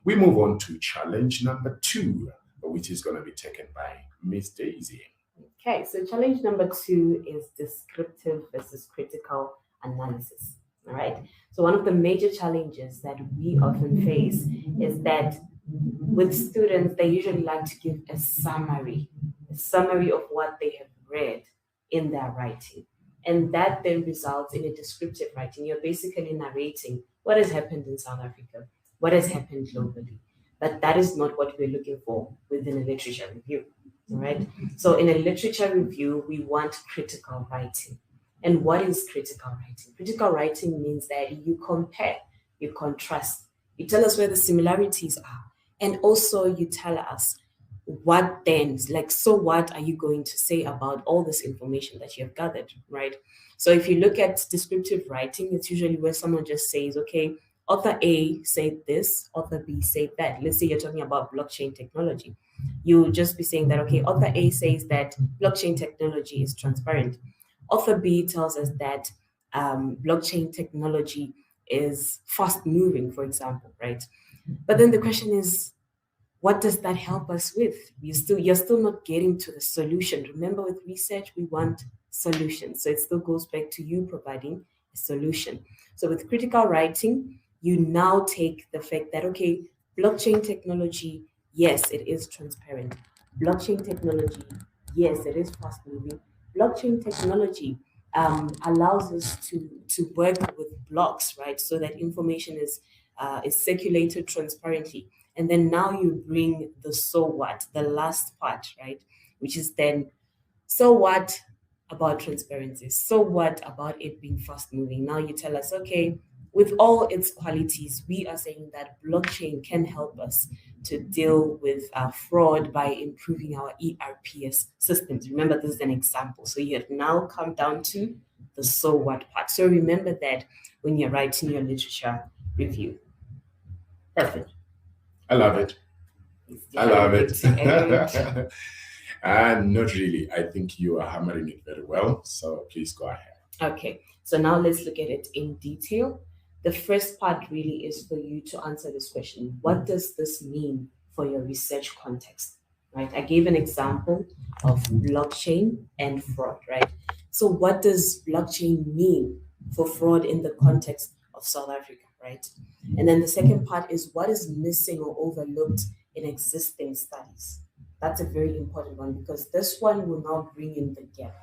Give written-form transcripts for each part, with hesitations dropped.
We move on to challenge number 2, which is going to be taken by Miss Daisy. Okay, so challenge number 2 is descriptive versus critical analysis. All right. So one of the major challenges that we often face is that with students, they usually like to give a summary of what they have read in their writing. And that then results in a descriptive writing. You're basically narrating what has happened in South Africa, what has happened globally. But that is not what we're looking for within a literature review. All right. So in a literature review, we want critical writing. And what is critical writing? Critical writing means that you compare, you contrast, you tell us where the similarities are, and also you tell us what then, like, so what are you going to say about all this information that you have gathered, right? So if you look at descriptive writing, it's usually where someone just says, okay, author A said this, author B said that. Let's say you're talking about blockchain technology. You'll just be saying that, okay, author A says that blockchain technology is transparent. Author B tells us that blockchain technology is fast moving, for example, right? But then the question is, what does that help us with? You're still not getting to the solution. Remember, with research, we want solutions. So it still goes back to you providing a solution. So with critical writing, you now take the fact that, okay, blockchain technology, yes, it is transparent. Blockchain technology, yes, it is fast moving. Blockchain technology allows us to work with blocks, right? So that information is circulated transparently. And then now you bring the so what, the last part, right? Which is then, so what about transparency? So what about it being fast moving? Now you tell us, okay, with all its qualities, we are saying that blockchain can help us to deal with fraud by improving our ERPS systems. Remember, this is an example. So you have now come down to the so what part. So remember that when you're writing your literature review. Perfect. I love it. I love it. And not really. I think you are hammering it very well. So please go ahead. Okay. So now let's look at it in detail. The first part really is for you to answer this question. What does this mean for your research context? Right? I gave an example of blockchain and fraud, right? So what does blockchain mean for fraud in the context of South Africa, right? And then the second part is what is missing or overlooked in existing studies. That's a very important one because this one will now bring in the gap.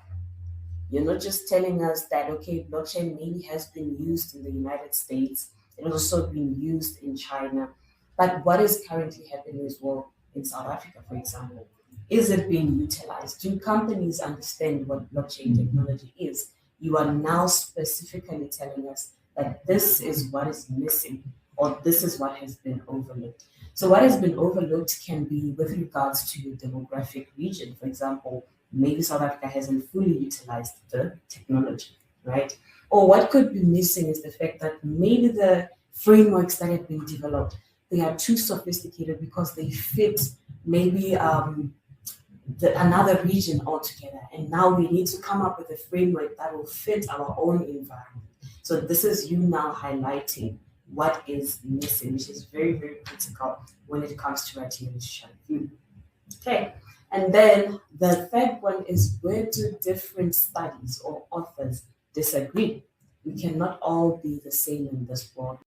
You're not just telling us that, okay, blockchain maybe has been used in the United States, it has also been used in China, but what is currently happening as well in South Africa, for example? Is it being utilized? Do companies understand what blockchain technology is? You are now specifically telling us that this is what is missing or this is what has been overlooked. So what has been overlooked can be with regards to your demographic region. For example, maybe South Africa hasn't fully utilized the technology, right? Or what could be missing is the fact that maybe the frameworks that have been developed, they are too sophisticated because they fit maybe another region altogether. And now we need to come up with a framework that will fit our own environment. So this is you now highlighting what is missing, which is very, very critical when it comes to writing a literature review. Okay. And then the third one is where do different studies or authors disagree? We cannot all be the same in this world.